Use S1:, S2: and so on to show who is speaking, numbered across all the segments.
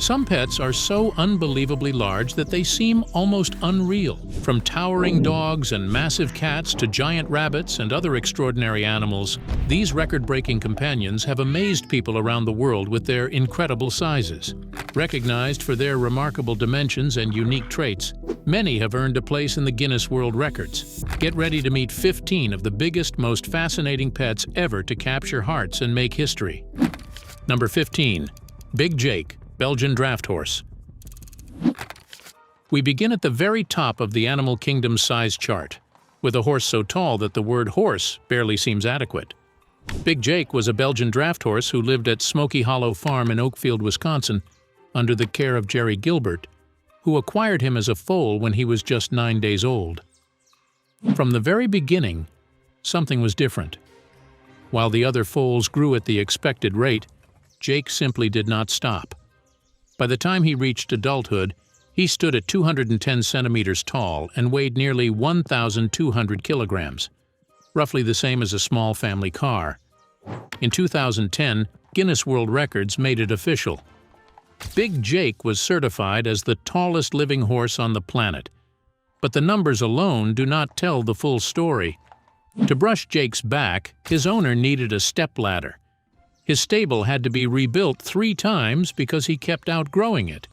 S1: Some pets are so unbelievably large that they seem almost unreal. From towering dogs and massive cats to giant rabbits and other extraordinary animals, these record-breaking companions have amazed people around the world with their incredible sizes. Recognized for their remarkable dimensions and unique traits, many have earned a place in the Guinness World Records. Get ready to meet 15 of the biggest, most fascinating pets ever to capture hearts and make history. Number 15. Big Jake, Belgian draft horse. We begin at the very top of the animal kingdom's size chart, with a horse so tall that the word horse barely seems adequate. Big Jake was a Belgian draft horse who lived at Smoky Hollow Farm in Oakfield, Wisconsin, under the care of Jerry Gilbert, who acquired him as a foal when he was just 9 days old. From the very beginning, something was different. While the other foals grew at the expected rate, Jake simply did not stop. By the time he reached adulthood, he stood at 210 centimeters tall and weighed nearly 1,200 kilograms, roughly the same as a small family car. In 2010, Guinness World Records made it official. Big Jake was certified as the tallest living horse on the planet. But the numbers alone do not tell the full story. To brush Jake's back, his owner needed a stepladder. His stable had to be rebuilt 3 times because he kept outgrowing it.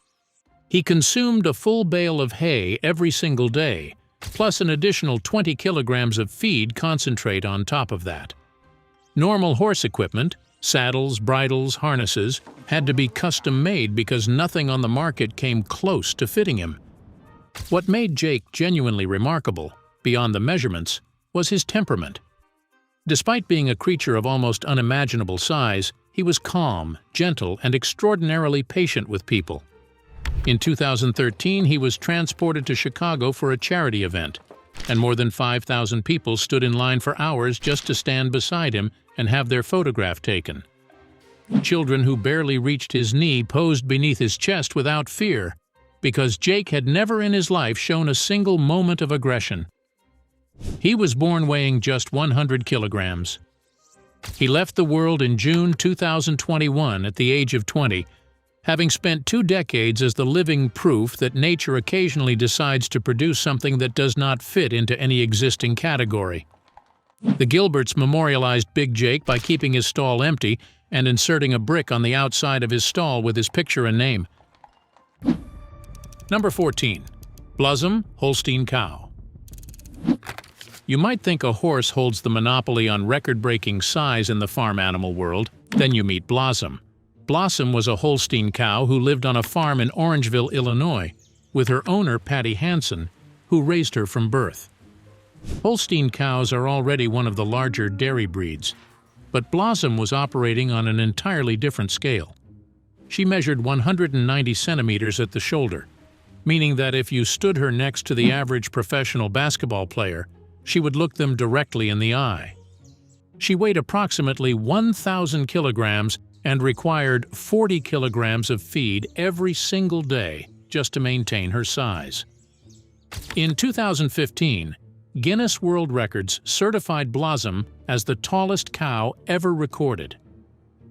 S1: He consumed a full bale of hay every single day, plus an additional 20 kilograms of feed concentrate on top of that. Normal horse equipment, saddles, bridles, harnesses, had to be custom-made because nothing on the market came close to fitting him. What made Jake genuinely remarkable, beyond the measurements, was his temperament. Despite being a creature of almost unimaginable size, he was calm, gentle, and extraordinarily patient with people. In 2013, he was transported to Chicago for a charity event, and more than 5,000 people stood in line for hours just to stand beside him and have their photograph taken. Children who barely reached his knee posed beneath his chest without fear, because Jake had never in his life shown a single moment of aggression. He was born weighing just 100 kilograms. He left the world in June 2021 at the age of 20, having spent 2 decades as the living proof that nature occasionally decides to produce something that does not fit into any existing category. The Gilberts memorialized Big Jake by keeping his stall empty and inserting a brick on the outside of his stall with his picture and name. Number 14. Blossom, Holstein cow. You might think a horse holds the monopoly on record-breaking size in the farm animal world. Then you meet Blossom. Blossom was a Holstein cow who lived on a farm in Orangeville, Illinois, with her owner, Patty Hansen, who raised her from birth. Holstein cows are already one of the larger dairy breeds, but Blossom was operating on an entirely different scale. She measured 190 centimeters at the shoulder, meaning that if you stood her next to the average professional basketball player, she would look them directly in the eye. She weighed approximately 1,000 kilograms and required 40 kilograms of feed every single day just to maintain her size. In 2015, Guinness World Records certified Blossom as the tallest cow ever recorded.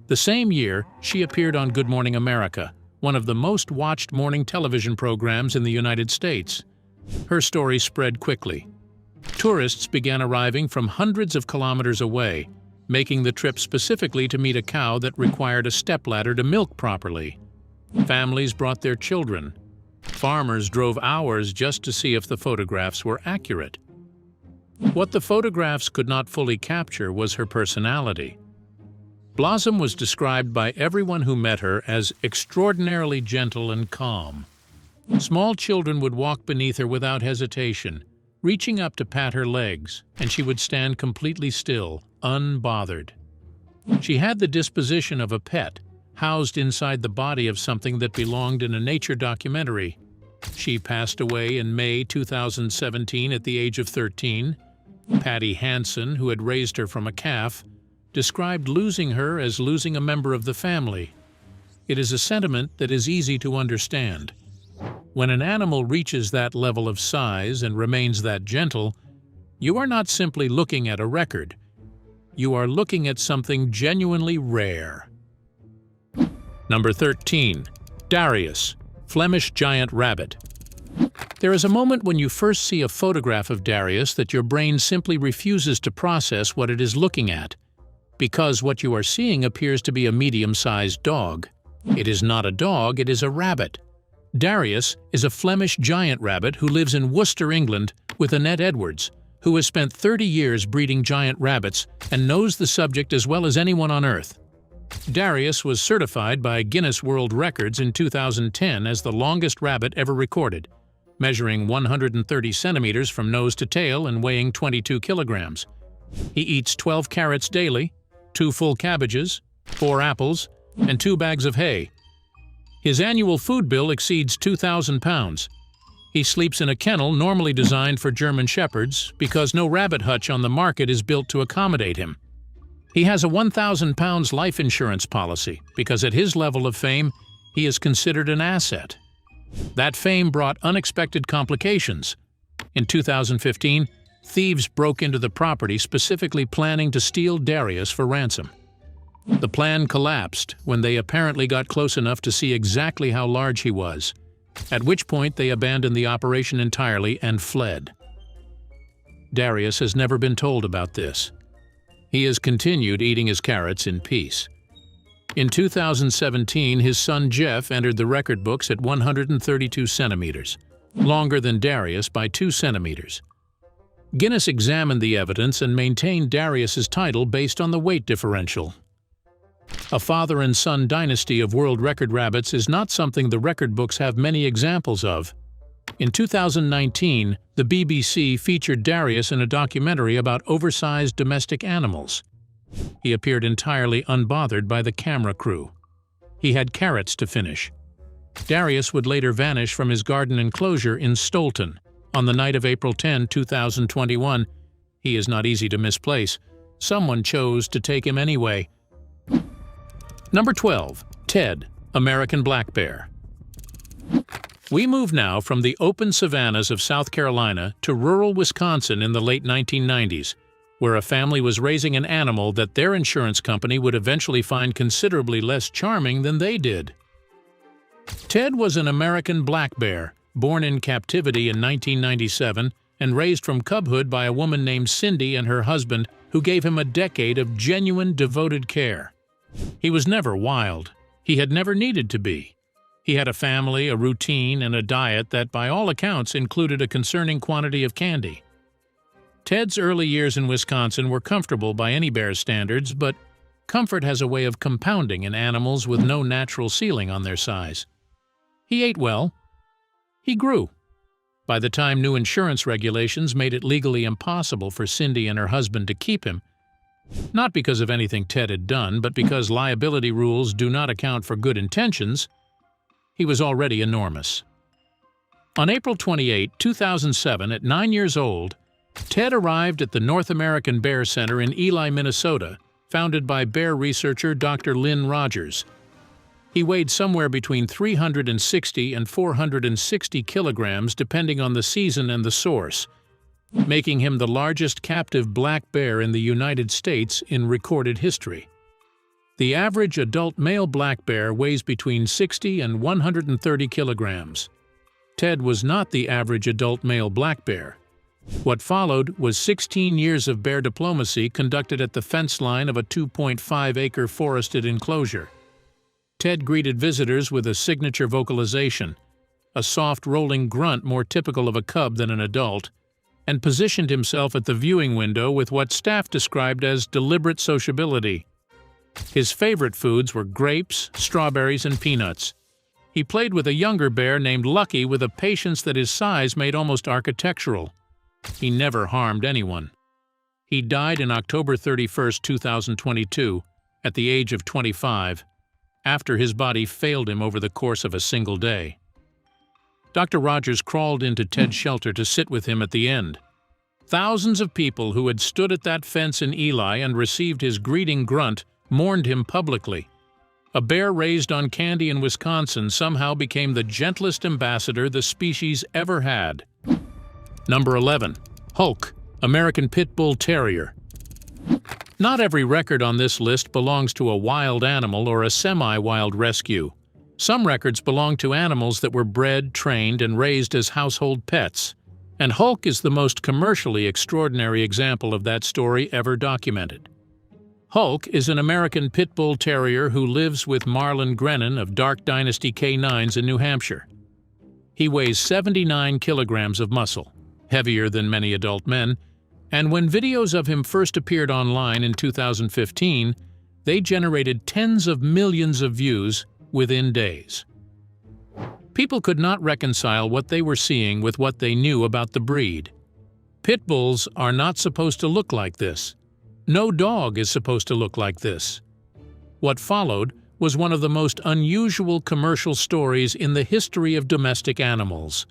S1: The same year, she appeared on Good Morning America, one of the most watched morning television programs in the United States. Her story spread quickly. Tourists began arriving from hundreds of kilometers away, making the trip specifically to meet a cow that required a stepladder to milk properly. Families brought their children. Farmers drove hours just to see if the photographs were accurate. What the photographs could not fully capture was her personality. Blossom was described by everyone who met her as extraordinarily gentle and calm. Small children would walk beneath her without hesitation, reaching up to pat her legs, and she would stand completely still, unbothered. She had the disposition of a pet, housed inside the body of something that belonged in a nature documentary. She passed away in May 2017 at the age of 13. Patty Hansen, who had raised her from a calf, described losing her as losing a member of the family. It is a sentiment that is easy to understand. When an animal reaches that level of size and remains that gentle, you are not simply looking at a record. You are looking at something genuinely rare. Number 13. Darius, Flemish giant rabbit. There is a moment when you first see a photograph of Darius that your brain simply refuses to process what it is looking at, because what you are seeing appears to be a medium-sized dog. It is not a dog, it is a rabbit. Darius is a Flemish giant rabbit who lives in Worcester, England, with Annette Edwards, who has spent 30 years breeding giant rabbits and knows the subject as well as anyone on Earth. Darius was certified by Guinness World Records in 2010 as the longest rabbit ever recorded, measuring 130 centimeters from nose to tail and weighing 22 kilograms. He eats 12 carrots daily, 2 full cabbages, 4 apples, and 2 bags of hay. His annual food bill exceeds 2,000 pounds. He sleeps in a kennel normally designed for German shepherds because no rabbit hutch on the market is built to accommodate him. He has a 1,000 pounds life insurance policy because at his level of fame, he is considered an asset. That fame brought unexpected complications. In 2015, thieves broke into the property specifically planning to steal Darius for ransom. The plan collapsed when they apparently got close enough to see exactly how large he was, at which point they abandoned the operation entirely and fled. Darius has never been told about this. He has continued eating his carrots in peace. In 2017, his son Jeff entered the record books at 132 centimeters, longer than Darius by 2 centimeters. Guinness examined the evidence and maintained Darius's title based on the weight differential. A father and son dynasty of world record rabbits is not something the record books have many examples of. In 2019, the BBC featured Darius in a documentary about oversized domestic animals. He appeared entirely unbothered by the camera crew. He had carrots to finish. Darius would later vanish from his garden enclosure in Stolton on the night of April 10, 2021. He is not easy to misplace. Someone chose to take him anyway. Number 12. Ted, American black bear. We move now from the open savannas of South Carolina to rural Wisconsin in the late 1990s, where a family was raising an animal that their insurance company would eventually find considerably less charming than they did. Ted was an American black bear, born in captivity in 1997 and raised from cubhood by a woman named Cindy and her husband, who gave him a decade of genuine, devoted care. He was never wild. He had never needed to be. He had a family, a routine, and a diet that, by all accounts, included a concerning quantity of candy. Ted's early years in Wisconsin were comfortable by any bear's standards, but comfort has a way of compounding in animals with no natural ceiling on their size. He ate well. He grew. By the time new insurance regulations made it legally impossible for Cindy and her husband to keep him, not because of anything Ted had done, but because liability rules do not account for good intentions, he was already enormous. On April 28, 2007, at 9 years old, Ted arrived at the North American Bear Center in Ely, Minnesota, founded by bear researcher Dr. Lynn Rogers. He weighed somewhere between 360 and 460 kilograms depending on the season and the source, making him the largest captive black bear in the United States in recorded history. The average adult male black bear weighs between 60 and 130 kilograms. Ted was not the average adult male black bear. What followed was 16 years of bear diplomacy conducted at the fence line of a 2.5-acre forested enclosure. Ted greeted visitors with a signature vocalization, a soft rolling grunt more typical of a cub than an adult, and positioned himself at the viewing window with what staff described as deliberate sociability. His favorite foods were grapes, strawberries, and peanuts. He played with a younger bear named Lucky with a patience that his size made almost architectural. He never harmed anyone. He died in October 31, 2022, at the age of 25, after his body failed him over the course of a single day. Dr. Rogers crawled into Ted's shelter to sit with him at the end. Thousands of people who had stood at that fence in Ely and received his greeting grunt mourned him publicly. A bear raised on candy in Wisconsin somehow became the gentlest ambassador the species ever had. Number 11. Hulk, American pitbull terrier. Not every record on this list belongs to a wild animal or a semi-wild rescue. Some records belong to animals that were bred, trained, and raised as household pets, and Hulk is the most commercially extraordinary example of that story ever documented. Hulk is an American pitbull terrier who lives with Marlin Grennan of Dark Dynasty K9s in New Hampshire. He weighs 79 kilograms of muscle, heavier than many adult men, and when videos of him first appeared online in 2015, they generated tens of millions of views within days. People could not reconcile what they were seeing with what they knew about the breed. Pit bulls are not supposed to look like this. No dog is supposed to look like this. What followed was one of the most unusual commercial stories in the history of domestic animals.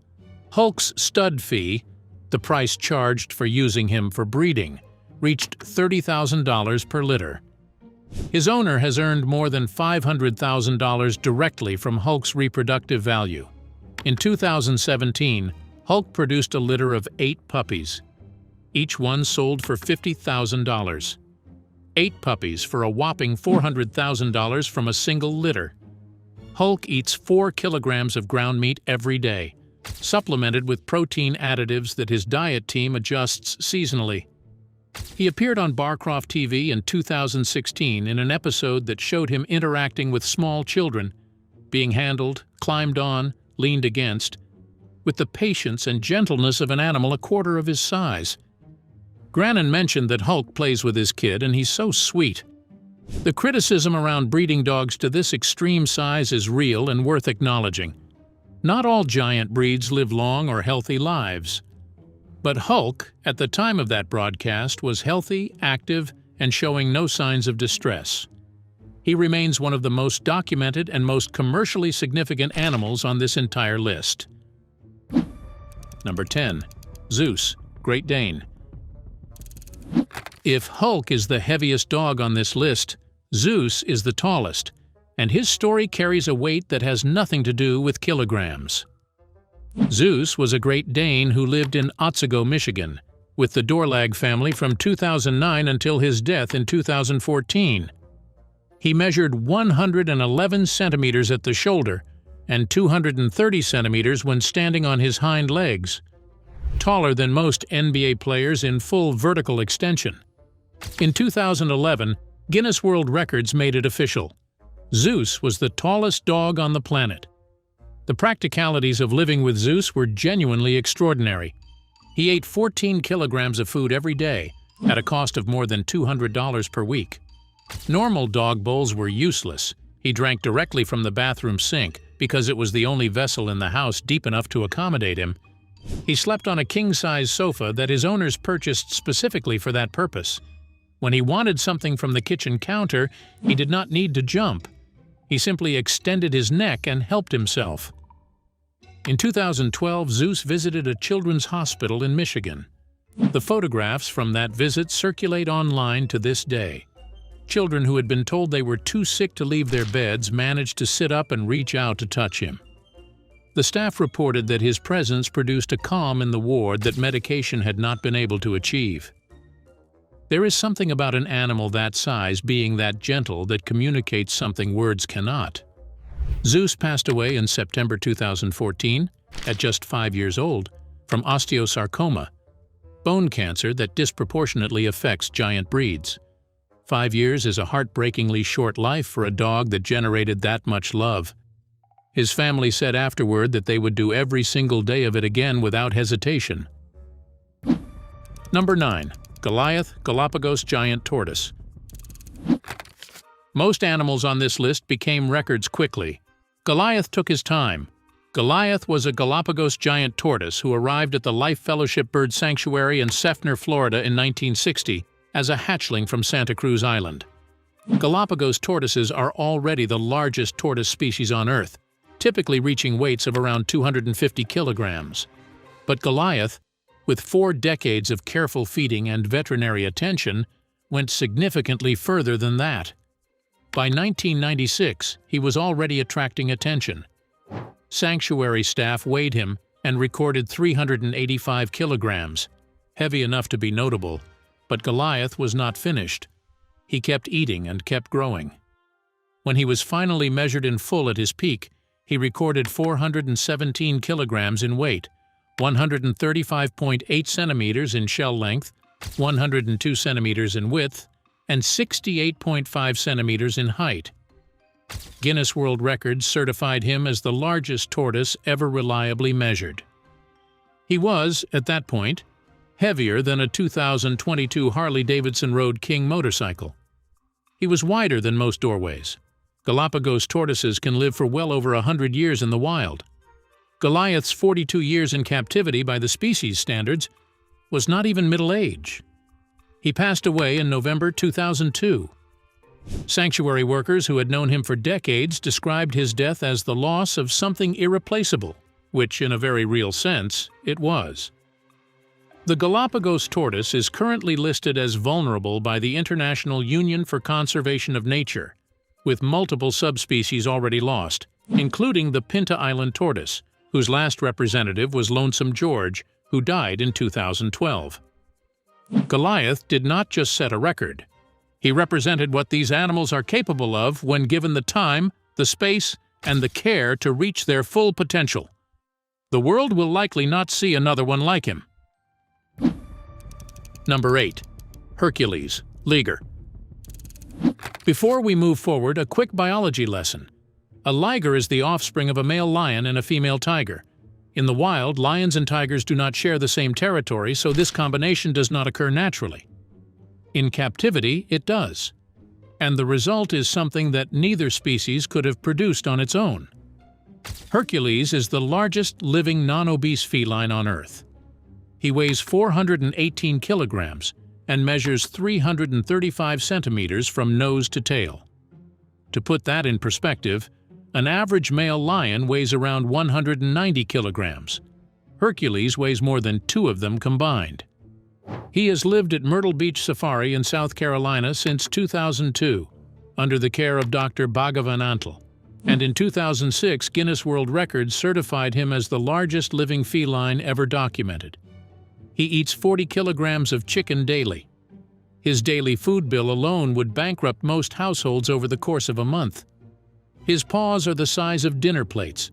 S1: Hulk's stud fee, the price charged for using him for breeding, reached $30,000 per litter. His owner has earned more than $500,000 directly from Hulk's reproductive value. In 2017, Hulk produced a litter of 8 puppies. Each one sold for $50,000. 8 puppies for a whopping $400,000 from a single litter. Hulk eats 4 kilograms of ground meat every day, supplemented with protein additives that his diet team adjusts seasonally. He appeared on Barcroft TV in 2016 in an episode that showed him interacting with small children, being handled, climbed on, leaned against, with the patience and gentleness of an animal a quarter of his size. Grannon mentioned that Hulk plays with his kid and he's so sweet. The criticism around breeding dogs to this extreme size is real and worth acknowledging. Not all giant breeds live long or healthy lives. But Hulk, at the time of that broadcast, was healthy, active, and showing no signs of distress. He remains one of the most documented and most commercially significant animals on this entire list. Number 10. Zeus, Great Dane. If Hulk is the heaviest dog on this list, Zeus is the tallest, and his story carries a weight that has nothing to do with kilograms. Zeus was a Great Dane who lived in Otsego, Michigan, with the Dorlag family from 2009 until his death in 2014. He measured 111 centimeters at the shoulder and 230 centimeters when standing on his hind legs, taller than most NBA players in full vertical extension. In 2011, Guinness World Records made it official. Zeus was the tallest dog on the planet. The practicalities of living with Zeus were genuinely extraordinary. He ate 14 kilograms of food every day, at a cost of more than $200 per week. Normal dog bowls were useless. He drank directly from the bathroom sink because it was the only vessel in the house deep enough to accommodate him. He slept on a king-size sofa that his owners purchased specifically for that purpose. When he wanted something from the kitchen counter, he did not need to jump. He simply extended his neck and helped himself. In 2012, Zeus visited a children's hospital in Michigan. The photographs from that visit circulate online to this day. Children who had been told they were too sick to leave their beds managed to sit up and reach out to touch him. The staff reported that his presence produced a calm in the ward that medication had not been able to achieve. There is something about an animal that size being that gentle that communicates something words cannot. Zeus passed away in September 2014, at just 5 years old, from osteosarcoma, bone cancer that disproportionately affects giant breeds. 5 years is a heartbreakingly short life for a dog that generated that much love. His family said afterward that they would do every single day of it again without hesitation. Number 9. Goliath, Galapagos giant tortoise. Most animals on this list became records quickly. Goliath took his time. Goliath was a Galapagos giant tortoise who arrived at the Life Fellowship Bird Sanctuary in Seffner, Florida in 1960 as a hatchling from Santa Cruz Island. Galapagos tortoises are already the largest tortoise species on Earth, typically reaching weights of around 250 kilograms. But Goliath, with 4 decades of careful feeding and veterinary attention, went significantly further than that. By 1996, he was already attracting attention. Sanctuary staff weighed him and recorded 385 kilograms, heavy enough to be notable, but Goliath was not finished. He kept eating and kept growing. When he was finally measured in full at his peak, he recorded 417 kilograms in weight, 135.8 centimeters in shell length, 102 centimeters in width, and 68.5 centimeters in height. Guinness World Records certified him as the largest tortoise ever reliably measured. He was, at that point, heavier than a 2022 Harley-Davidson Road King motorcycle. He was wider than most doorways. Galapagos tortoises can live for well over 100 years in the wild. Goliath's 42 years in captivity by the species standards was not even middle age. He passed away in November 2002. Sanctuary workers who had known him for decades described his death as the loss of something irreplaceable, which, in a very real sense, it was. The Galapagos tortoise is currently listed as vulnerable by the International Union for Conservation of Nature, with multiple subspecies already lost, including the Pinta Island tortoise, whose last representative was Lonesome George, who died in 2012. Goliath did not just set a record. He represented what these animals are capable of when given the time, the space, and the care to reach their full potential. The world will likely not see another one like him. Number 8. Hercules, liger. Before we move forward, a quick biology lesson. A liger is the offspring of a male lion and a female tiger. In the wild, lions and tigers do not share the same territory, so this combination does not occur naturally. In captivity, it does. And the result is something that neither species could have produced on its own. Hercules is the largest living non-obese feline on Earth. He weighs 418 kilograms and measures 335 centimeters from nose to tail. To put that in perspective, an average male lion weighs around 190 kilograms. Hercules weighs more than two of them combined. He has lived at Myrtle Beach Safari in South Carolina since 2002, under the care of Dr. Bhagavan Antal, and in 2006 Guinness World Records certified him as the largest living feline ever documented. He eats 40 kilograms of chicken daily. His daily food bill alone would bankrupt most households over the course of a month. His paws are the size of dinner plates.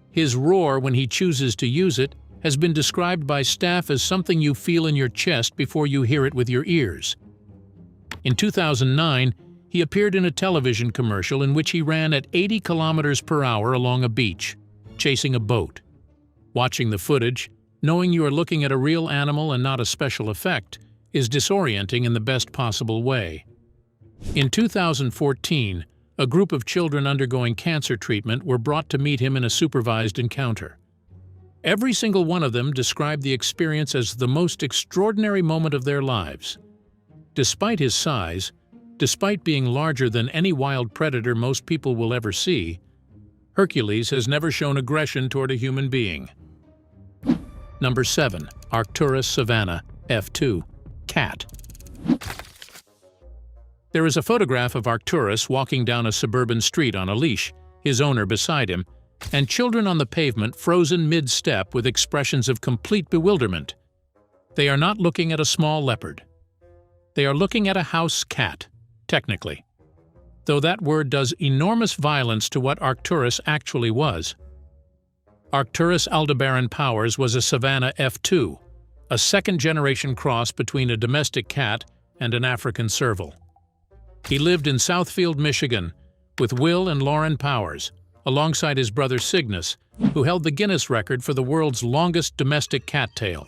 S1: His roar when he chooses to use it has been described by staff as something you feel in your chest before you hear it with your ears. In 2009, he appeared in a television commercial in which he ran at 80 kilometers per hour along a beach, chasing a boat. Watching the footage, knowing you are looking at a real animal and not a special effect, is disorienting in the best possible way. In 2014, a group of children undergoing cancer treatment were brought to meet him in a supervised encounter. Every single one of them described the experience as the most extraordinary moment of their lives. Despite his size, despite being larger than any wild predator most people will ever see, Hercules has never shown aggression toward a human being. Number 7. Arcturus savannah, F2, cat. There is a photograph of Arcturus walking down a suburban street on a leash, his owner beside him, and children on the pavement frozen mid-step with expressions of complete bewilderment. They are not looking at a small leopard. They are looking at a house cat, technically. Though that word does enormous violence to what Arcturus actually was. Arcturus Aldebaran Powers was a Savannah F2, a second-generation cross between a domestic cat and an African serval. He lived in Southfield, Michigan, with Will and Lauren Powers, alongside his brother Cygnus, who held the Guinness record for the world's longest domestic cattail.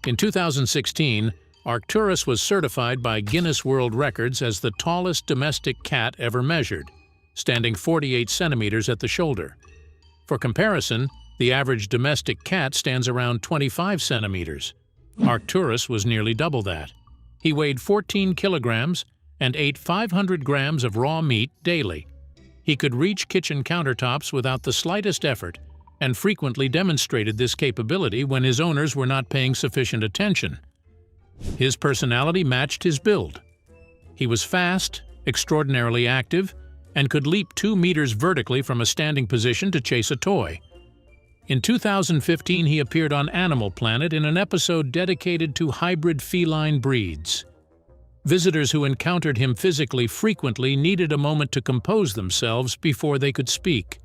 S1: In 2016, Arcturus was certified by Guinness World Records as the tallest domestic cat ever measured, standing 48 centimeters at the shoulder. For comparison, the average domestic cat stands around 25 centimeters. Arcturus was nearly double that. He weighed 14 kilograms and ate 500 grams of raw meat daily. He could reach kitchen countertops without the slightest effort and frequently demonstrated this capability when his owners were not paying sufficient attention. His personality matched his build. He was fast, extraordinarily active, and could leap 2 meters vertically from a standing position to chase a toy. In 2015, he appeared on Animal Planet in an episode dedicated to hybrid feline breeds. Visitors who encountered him physically frequently needed a moment to compose themselves before they could speak.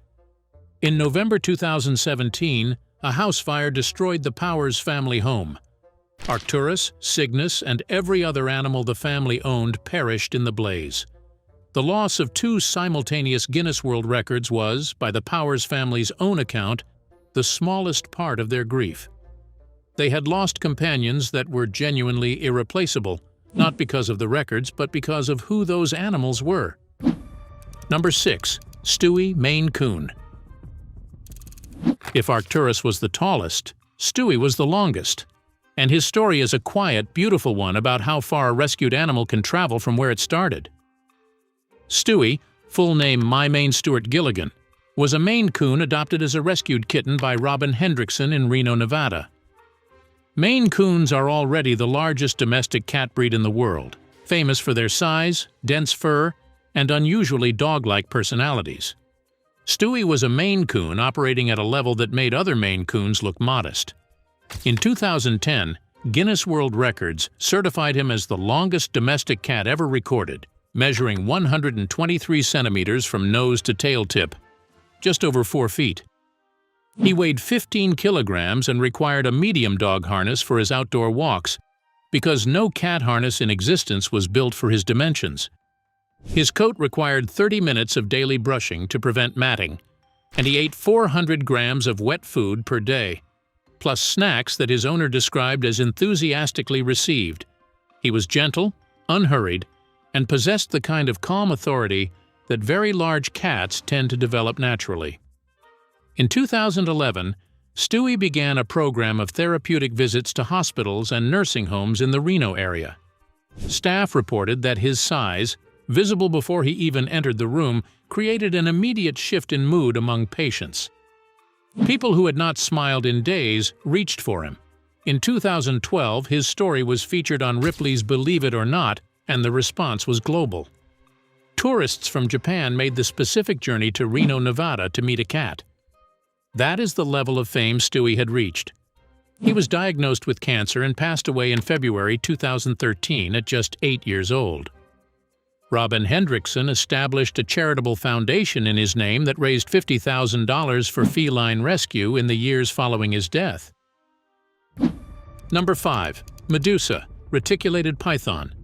S1: In November 2017, a house fire destroyed the Powers family home. Arcturus, Cygnus, and every other animal the family owned perished in the blaze. The loss of 2 simultaneous Guinness World Records was, by the Powers family's own account, the smallest part of their grief. They had lost companions that were genuinely irreplaceable, not because of the records, but because of who those animals were. Number 6. Stewie, Maine Coon. If Arcturus was the tallest, Stewie was the longest. And his story is a quiet, beautiful one about how far a rescued animal can travel from where it started. Stewie, full name My Maine Stuart Gilligan, was a Maine Coon adopted as a rescued kitten by Robin Hendrickson in Reno, Nevada. Maine Coons are already the largest domestic cat breed in the world, famous for their size, dense fur, and unusually dog-like personalities. Stewie was a Maine Coon operating at a level that made other Maine Coons look modest. In 2010, Guinness World Records certified him as the longest domestic cat ever recorded, measuring 123 centimeters from nose to tail tip, just over 4 feet. He weighed 15 kilograms and required a medium dog harness for his outdoor walks, because no cat harness in existence was built for his dimensions. His coat required 30 minutes of daily brushing to prevent matting, and he ate 400 grams of wet food per day, plus snacks that his owner described as enthusiastically received. He was gentle, unhurried, and possessed the kind of calm authority that very large cats tend to develop naturally. In 2011, Stewie began a program of therapeutic visits to hospitals and nursing homes in the Reno area. Staff reported that his size, visible before he even entered the room, created an immediate shift in mood among patients. People who had not smiled in days reached for him. In 2012, his story was featured on Ripley's Believe It or Not, and the response was global. Tourists from Japan made the specific journey to Reno, Nevada to meet a cat. That is the level of fame Stewie had reached. He was diagnosed with cancer and passed away in February 2013 at just 8 years old. Robin Hendrickson established a charitable foundation in his name that raised $50,000 for feline rescue in the years following his death. Number 5. Medusa, reticulated python.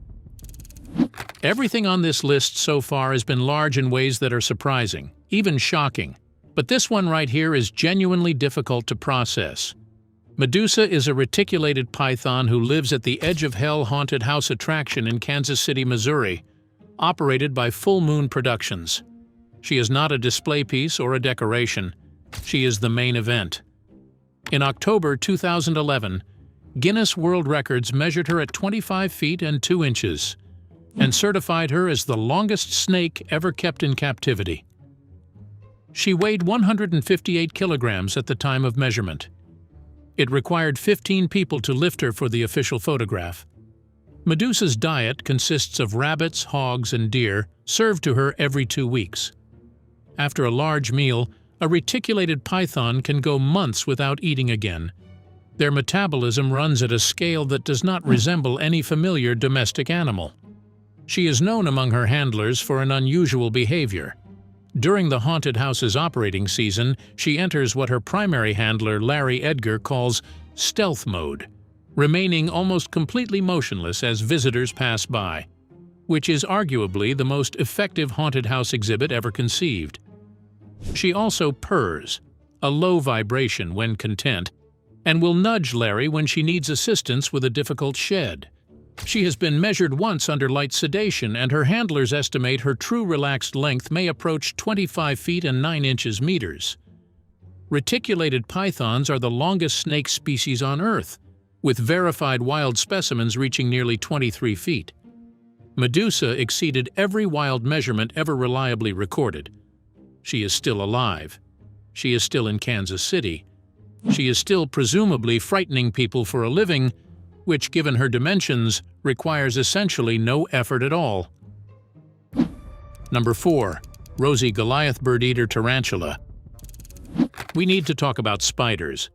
S1: Everything on this list so far has been large in ways that are surprising, even shocking. But this one right here is genuinely difficult to process. Medusa is a reticulated python who lives at the Edge of Hell haunted house attraction in Kansas City, Missouri, operated by Full Moon Productions. She is not a display piece or a decoration. She is the main event. In October 2011, Guinness World Records measured her at 25 feet and 2 inches and certified her as the longest snake ever kept in captivity. She weighed 158 kilograms at the time of measurement. It required 15 people to lift her for the official photograph. Medusa's diet consists of rabbits, hogs, and deer, served to her every 2 weeks. After a large meal, a reticulated python can go months without eating again. Their metabolism runs at a scale that does not resemble any familiar domestic animal. She is known among her handlers for an unusual behavior. During the haunted house's operating season, she enters what her primary handler, Larry Edgar, calls stealth mode, remaining almost completely motionless as visitors pass by, which is arguably the most effective haunted house exhibit ever conceived. She also purrs, a low vibration when content, and will nudge Larry when she needs assistance with a difficult shed. She has been measured once under light sedation, and her handlers estimate her true relaxed length may approach 25 feet and 9 inches meters. Reticulated pythons are the longest snake species on Earth, with verified wild specimens reaching nearly 23 feet. Medusa exceeded every wild measurement ever reliably recorded. She is still alive. She is still in Kansas City. She is still presumably frightening people for a living, which, given her dimensions, requires essentially no effort at all. Number 4. Rosie Goliath bird-eater tarantula. We need to talk about spiders.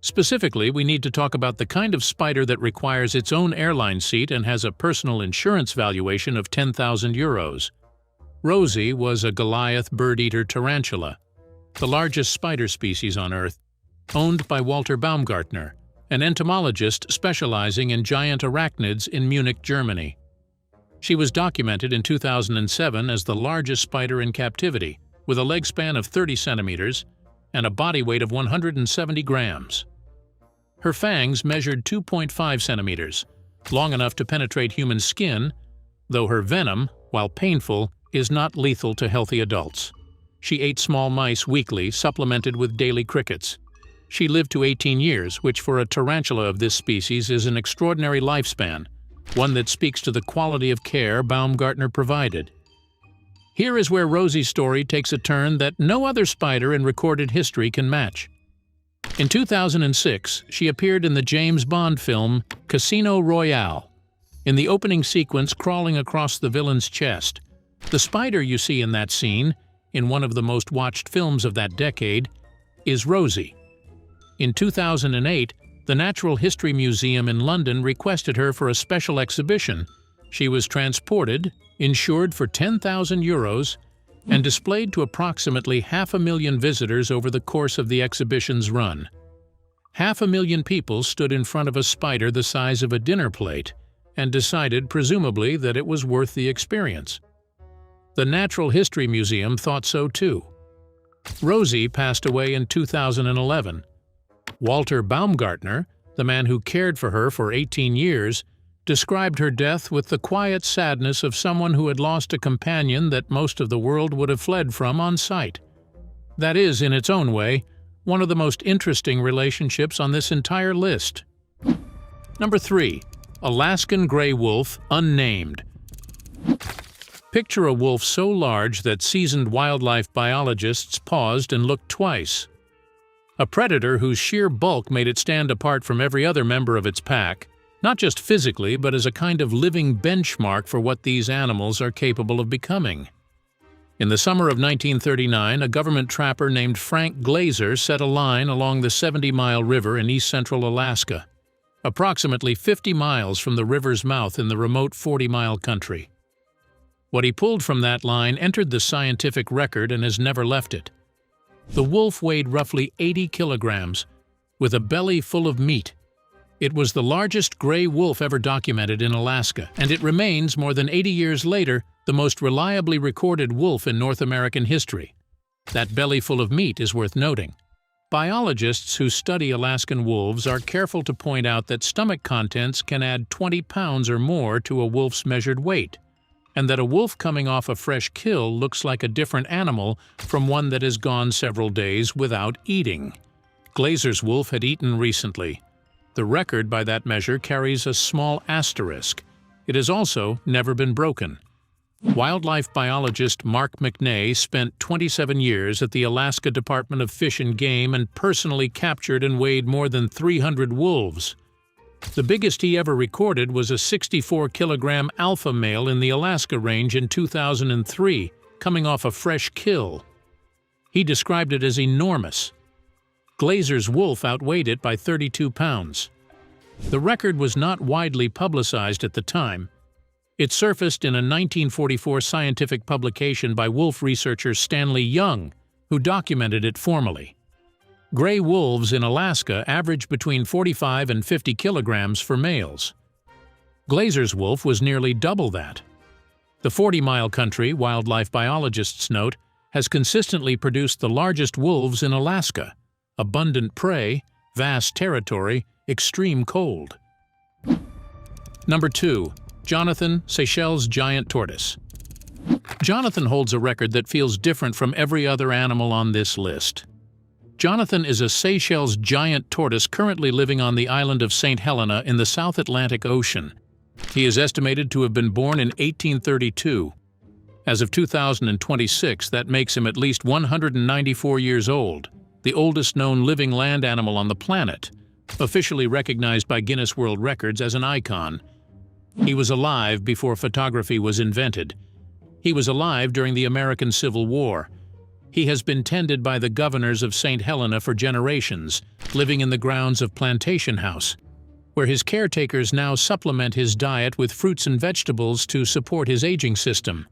S1: Specifically, we need to talk about the kind of spider that requires its own airline seat and has a personal insurance valuation of 10,000 euros. Rosie was a Goliath bird-eater tarantula. the largest spider species on Earth, owned by Walter Baumgartner, an entomologist specializing in giant arachnids in Munich, Germany. She was documented in 2007 as the largest spider in captivity, with a leg span of 30 centimeters and a body weight of 170 grams. Her fangs measured 2.5 centimeters, long enough to penetrate human skin, though her venom, while painful, is not lethal to healthy adults. She ate small mice weekly, supplemented with daily crickets. She lived to 18 years, which for a tarantula of this species is an extraordinary lifespan, one that speaks to the quality of care Baumgartner provided. Here is where Rosie's story takes a turn that no other spider in recorded history can match. In 2006, she appeared in the James Bond film Casino Royale. In the opening sequence crawling across the villain's chest, the spider you see in that scene, in one of the most watched films of that decade, is Rosie. In 2008, the Natural History Museum in London requested her for a special exhibition. She was transported, insured for €10,000, and displayed to approximately 500,000 visitors over the course of the exhibition's run. 500,000 people stood in front of a spider the size of a dinner plate and decided, presumably, that it was worth the experience. The Natural History Museum thought so too. Rosie passed away in 2011. Walter Baumgartner, the man who cared for her for 18 years, described her death with the quiet sadness of someone who had lost a companion that most of the world would have fled from on sight. That is, in its own way, one of the most interesting relationships on this entire list. Number 3. Alaskan gray wolf, unnamed. Picture a wolf so large that seasoned wildlife biologists paused and looked twice. A predator whose sheer bulk made it stand apart from every other member of its pack, not just physically but as a kind of living benchmark for what these animals are capable of becoming. In the summer of 1939, a government trapper named Frank Glazer set a line along the 70-mile river in east-central Alaska, approximately 50 miles from the river's mouth in the remote 40-mile country. What he pulled from that line entered the scientific record and has never left it. The wolf weighed roughly 80 kilograms, with a belly full of meat. It was the largest gray wolf ever documented in Alaska, and it remains, more than 80 years later, the most reliably recorded wolf in North American history. That belly full of meat is worth noting. Biologists who study Alaskan wolves are careful to point out that stomach contents can add 20 pounds or more to a wolf's measured weight, and that a wolf coming off a fresh kill looks like a different animal from one that has gone several days without eating. Glazer's wolf had eaten recently. The record by that measure carries a small asterisk. It has also never been broken. Wildlife biologist Mark McNay spent 27 years at the Alaska Department of Fish and Game and personally captured and weighed more than 300 wolves. The biggest he ever recorded was a 64-kilogram alpha male in the Alaska Range in 2003, coming off a fresh kill. He described it as enormous. Glazer's wolf outweighed it by 32 pounds. The record was not widely publicized at the time. It surfaced in a 1944 scientific publication by wolf researcher Stanley Young, who documented it formally. Gray wolves in Alaska average between 45 and 50 kilograms for males. Glazer's wolf was nearly double that. The 40-mile country, wildlife biologists note, has consistently produced the largest wolves in Alaska. Abundant prey, vast territory, extreme cold. Number 2. Jonathan, Seychelles giant tortoise. Jonathan holds a record that feels different from every other animal on this list. Jonathan is a Seychelles giant tortoise currently living on the island of St. Helena in the South Atlantic Ocean. He is estimated to have been born in 1832. As of 2026, that makes him at least 194 years old, the oldest known living land animal on the planet, officially recognized by Guinness World Records as an icon. He was alive before photography was invented. He was alive during the American Civil War. He has been tended by the governors of St. Helena for generations, living in the grounds of Plantation House, where his caretakers now supplement his diet with fruits and vegetables to support his aging system.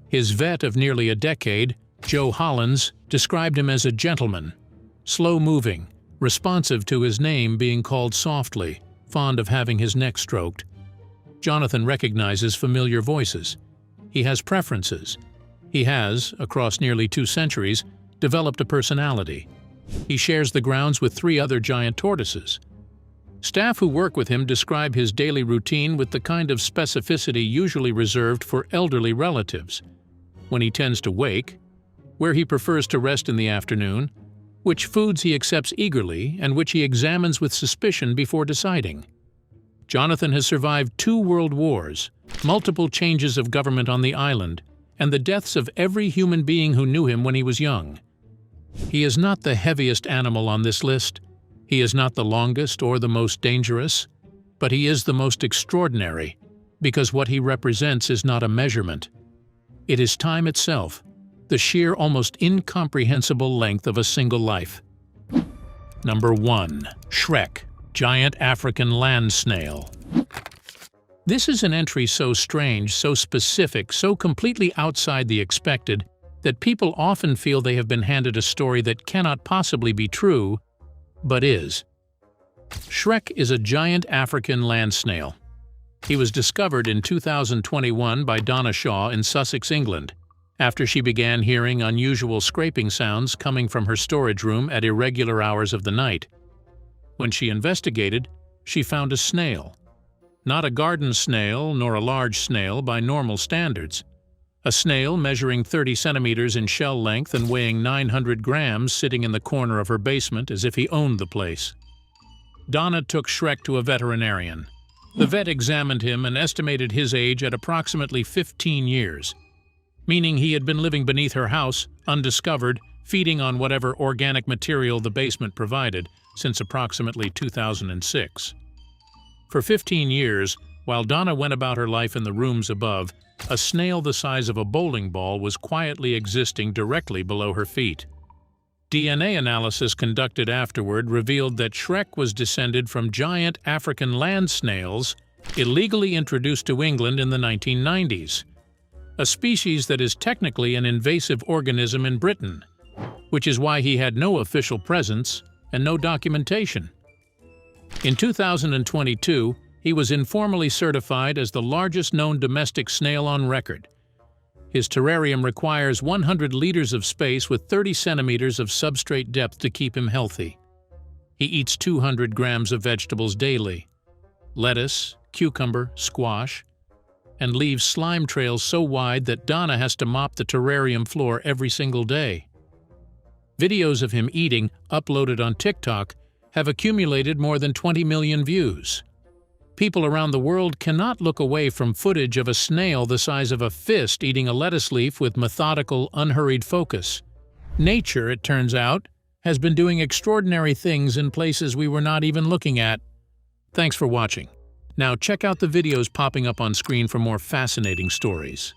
S1: His vet of nearly a decade, Joe Hollins described him as a gentleman, slow-moving, responsive to his name being called softly, fond of having his neck stroked. Jonathan recognizes familiar voices. He has preferences. He has, across nearly 2 centuries, developed a personality. He shares the grounds with 3 other giant tortoises. Staff who work with him describe his daily routine with the kind of specificity usually reserved for elderly relatives. When he tends to wake, where he prefers to rest in the afternoon, which foods he accepts eagerly and which he examines with suspicion before deciding. Jonathan has survived 2 world wars, multiple changes of government on the island, and the deaths of every human being who knew him when he was young. He is not the heaviest animal on this list. He is not the longest or the most dangerous, but he is the most extraordinary, because what he represents is not a measurement. It is time itself, the sheer, almost incomprehensible length of a single life. Number 1. Shrek, giant African land snail. This is an entry so strange, so specific, so completely outside the expected, that people often feel they have been handed a story that cannot possibly be true, but is. Shrek is a giant African land snail. He was discovered in 2021 by Donna Shaw in Sussex, England, after she began hearing unusual scraping sounds coming from her storage room at irregular hours of the night. When she investigated, she found a snail. Not a garden snail nor a large snail by normal standards. A snail measuring 30 centimeters in shell length and weighing 900 grams sitting in the corner of her basement as if he owned the place. Donna took Shrek to a veterinarian. The vet examined him and estimated his age at approximately 15 years, meaning he had been living beneath her house, undiscovered, feeding on whatever organic material the basement provided, since approximately 2006. For 15 years, while Donna went about her life in the rooms above, a snail the size of a bowling ball was quietly existing directly below her feet. DNA analysis conducted afterward revealed that Shrek was descended from giant African land snails illegally introduced to England in the 1990s, a species that is technically an invasive organism in Britain, which is why he had no official presence and no documentation. In 2022, he was informally certified as the largest known domestic snail on record. His terrarium requires 100 liters of space with 30 centimeters of substrate depth to keep him healthy. He eats 200 grams of vegetables daily, lettuce, cucumber, squash, and leaves slime trails so wide that Donna has to mop the terrarium floor every single day. Videos of him eating, uploaded on TikTok, have accumulated more than 20 million views. People around the world cannot look away from footage of a snail the size of a fist eating a lettuce leaf with methodical, unhurried focus. Nature, it turns out, has been doing extraordinary things in places we were not even looking at. Thanks for watching. Now check out the videos popping up on screen for more fascinating stories.